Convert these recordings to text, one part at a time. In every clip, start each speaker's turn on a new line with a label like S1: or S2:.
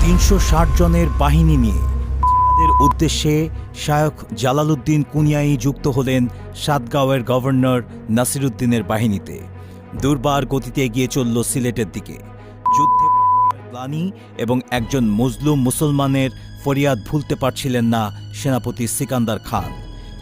S1: ৩৬০ জনের বাহিনী নিয়ে জিহাদের উদ্দেশ্যে শায়খ জালালউদ্দিন কুনিয়াই যুক্ত হলেন সাতগাঁওয়ের গভর্নর নাসিরউদ্দিনের বাহিনীতে। দুর্বার গতিতে এগিয়ে চলল সিলেটের দিকে। যুদ্ধে গ্লানি এবং একজন মজলুম মুসলমানের ফরিয়াদ ভুলতে পারছিলেন না সেনাপতি সিকান্দার খান।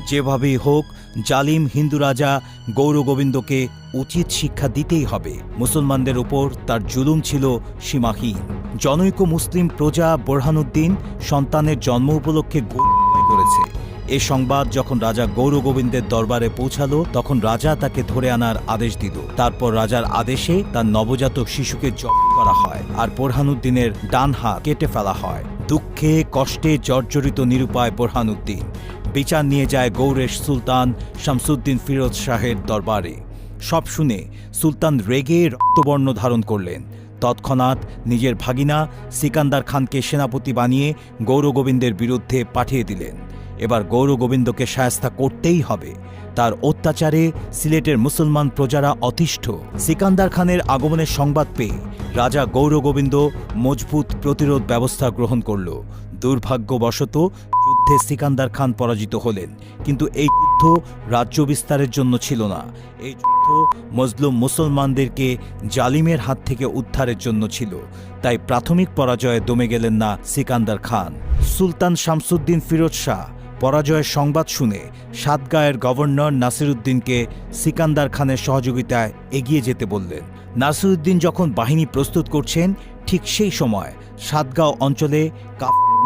S1: যেভাবেই হোক জালিম হিন্দু রাজা গৌরগোবিন্দকে উচিত শিক্ষা দিতেই হবে। মুসলমানদের উপর তার জুলুম ছিল সীমাহীন। জনৈক মুসলিম প্রজা বোরহানুদ্দিন সন্তানের জন্ম উপলক্ষে গৌরব করেছে। এ সংবাদ যখন রাজা গৌরগোবিন্দের দরবারে পৌঁছালো, তখন রাজা তাকে ধরে আনার আদেশ দিল। তারপর রাজার আদেশে তার নবজাতক শিশুকে জব্দ করা হয় আর বোরহানুদ্দিনের ডান হাত কেটে ফেলা হয়। দুঃখে কষ্টে জর্জরিত নিরুপায় বোরহানুদ্দিন বিচার নিয়ে যায় গৌড়ের সুলতান শামসুদ্দিন ফিরোজ শাহের দরবারে। সব শুনে সুলতান রেগে রক্তবর্ণ ধারণ করলেন। তৎক্ষণাৎ নিজের ভাগিনা সিকান্দার খানকে সেনাপতি বানিয়ে গৌরগোবিন্দের বিরুদ্ধে পাঠিয়ে দিলেন। এবার গৌরগোবিন্দকে শায়েস্তা করতেই হবে। তার অত্যাচারে সিলেটের মুসলমান প্রজারা অতিষ্ঠ। সিকান্দার খানের আগমনের সংবাদ পেয়ে রাজা গৌরগোবিন্দ মজবুত প্রতিরোধ ব্যবস্থা গ্রহণ করল। দুর্ভাগ্যবশত যুদ্ধে সিকান্দার খান পরাজিত হলেন, কিন্তু এই যুদ্ধ রাজ্য বিস্তারের জন্য ছিল না। এই যুদ্ধ মজলুম মুসলমানদেরকে জালিমের হাত থেকে উদ্ধারের জন্য ছিল। তাই প্রাথমিক পরাজয়ে দমে গেলেন না সিকান্দার খান। সুলতান শামসুদ্দিন ফিরোজ শাহ পরাজয়ের সংবাদ শুনে সাতগাঁয়ের গভর্নর নাসিরউদ্দিনকে সিকান্দার খানের সহযোগিতায় এগিয়ে যেতে বললেন। নাসিরউদ্দিন যখন বাহিনী প্রস্তুত করছেন, ঠিক সেই সময় সাতগাঁও অঞ্চলে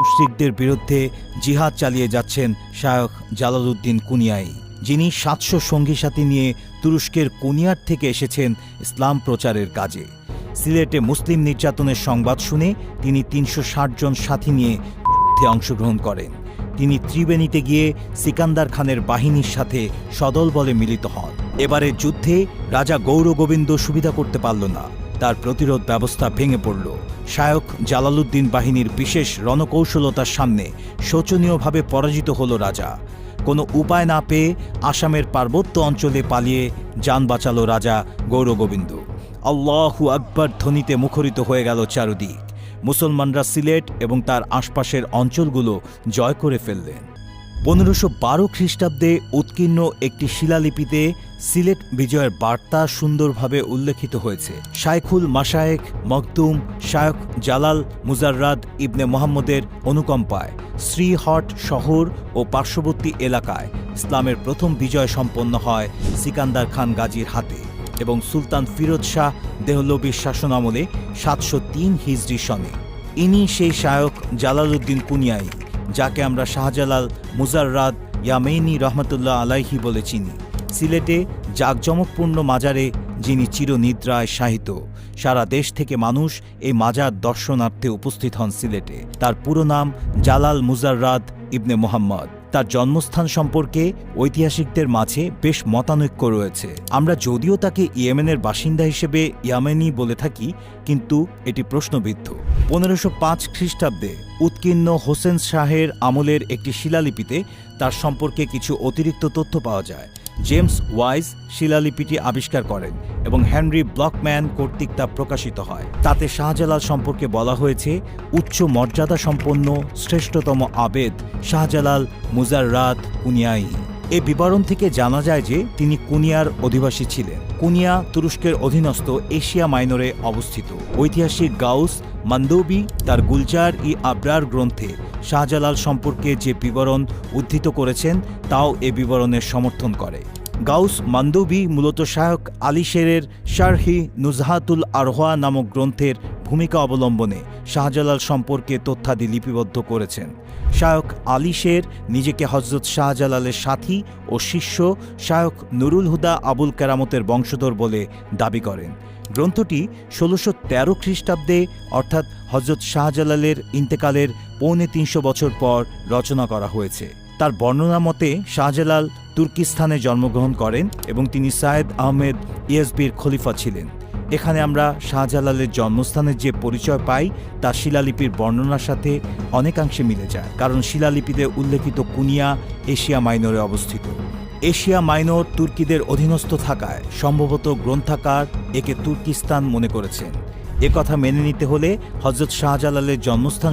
S1: মুশরিকদের বিরুদ্ধে জিহাদ চালিয়ে যাচ্ছেন শায়খ জালালউদ্দিন কুনিয়াই, যিনি ৭০০ সঙ্গী সাথী নিয়ে তুরস্কের কুনিয়ার থেকে এসেছেন ইসলাম প্রচারের কাজে। সিলেটে মুসলিম নির্যাতনের সংবাদ শুনে তিনি ৩৬০ জন সাথী নিয়ে যুদ্ধে অংশগ্রহণ করেন। তিনি ত্রিবেণীতে গিয়ে সিকান্দার খানের বাহিনীর সাথে সদল বলে মিলিত হন। এবারের যুদ্ধে রাজা গৌরগোবিন্দ সুবিধা করতে পারল না। তার প্রতিরোধ ব্যবস্থা ভেঙে পড়ল। শায়খ জালালউদ্দিন বাহিনীর বিশেষ রণকৌশলতার সামনে শোচনীয়ভাবে পরাজিত হল রাজা। কোনো উপায় না পেয়ে আসামের পার্বত্য অঞ্চলে পালিয়ে যান বাঁচাল রাজা গৌরগোবিন্দ। আল্লাহু আকবার ধ্বনিতে মুখরিত হয়ে গেল চারদিক। মুসলমানরা সিলেট এবং তার আশপাশের অঞ্চলগুলো জয় করে ফেললেন। ১৫১২ খ্রিস্টাব্দে উৎকীর্ণ একটি শিলালিপিতে সিলেট বিজয়ের বার্তা সুন্দরভাবে উল্লেখিত হয়েছে। শাইখুল মাশায়েখ মখদুম শায়খ জালাল মুজাররাদ ইবনে মোহাম্মদের অনুকম্পায় শ্রীহট শহর ও পার্শ্ববর্তী এলাকায় ইসলামের প্রথম বিজয় সম্পন্ন হয় সিকান্দার খান গাজীর হাতে এবং সুলতান ফিরোজ শাহ দেহলভির শাসনামলে ৭০৩ হিজরি সনে। ইনি সেই শায়খ জালালউদ্দিন কুনিয়াই, যাকে আমরা শাহজালাল মুজাররাদ ইয়ামেইনি রহমতুল্লাহ আলাইহি বলে চিনি। সিলেটে জাঁকজমকপূর্ণ মাজারে যিনি চিরনিদ্রায় শায়িত। সারা দেশ থেকে মানুষ এই মাজার দর্শনার্থে উপস্থিত হন সিলেটে। তার পুরো নাম জালাল মুজাররাদ ইবনে মোহাম্মদ। তার জন্মস্থান সম্পর্কে ঐতিহাসিকদের মাঝে বেশ মতানৈক্য রয়েছে। আমরা যদিও তাকে ইয়েমেনের বাসিন্দা হিসেবে ইয়ামেনি বলে থাকি, কিন্তু এটি প্রশ্নবিদ্ধ। ১৫০৫ খ্রিস্টাব্দে উৎকীর্ণ হোসেন শাহের আমলের একটি শিলালিপিতে তার সম্পর্কে কিছু অতিরিক্ত তথ্য পাওয়া যায়। জেমস ওয়াইজ শিলালিপিটি আবিষ্কার করেন এবং হেনরি ব্লকম্যান কর্তৃক তা প্রকাশিত হয়। তাতে শাহজালাল সম্পর্কে বলা হয়েছে, উচ্চ মর্যাদা সম্পন্ন শ্রেষ্ঠতম আবেদ শাহজালাল মুজাররাদ কুনিয়াই। এই বিবরণ থেকে জানা যায় যে তিনি কুনিয়ার অধিবাসী ছিলেন। কুনিয়া তুরস্কের অধীনস্থ এশিয়া মাইনরে অবস্থিত। ঐতিহাসিক গাউস মান্দৌবি তার গুলজার ই আবরার গ্রন্থে শাহজালাল সম্পর্কে যে বিবরণ উদ্ধৃত করেছেন তাও এ বিবরণের সমর্থন করে। গাউস মান্দৌবি মূলত শায়খ আলী শেরের শারহি নুজহাতুল আরওয়াহ নামক গ্রন্থের ভূমিকা অবলম্বনে শাহজালাল সম্পর্কে তথ্যাদি লিপিবদ্ধ করেছেন। শায়খ আলী শের নিজেকে হজরত শাহজালালের সাথী ও শিষ্য শায়খ নুরুল হুদা আবুল কেরামতের বংশধর বলে দাবি করেন। গ্রন্থটি ১৬১৩ খ্রিস্টাব্দে অর্থাৎ হজরত শাহজালালের ইন্তেকালের ৩৫০ বছর পর রচনা করা হয়েছে। তার বর্ণনা মতে শাহজালাল তুর্কিস্তানে জন্মগ্রহণ করেন এবং তিনি সায়েদ আহমেদ ইয়েজবির খলিফা ছিলেন। এখানে আমরা শাহজালালের জন্মস্থানের যে পরিচয় পাই তা শিলালিপির বর্ণনার সাথে অনেকাংশে মিলে যায়, কারণ শিলালিপিতে উল্লেখিত কুনিয়া এশিয়া মাইনরে অবস্থিত। এশিয়া মাইনর তুর্কিদের অধীনস্থ থাকায় সম্ভবত গ্রন্থাকার একে তুর্কিস্তান মনে করেছেন। একথা মেনে নিতে হলে হজরত শাহজালালের জন্মস্থান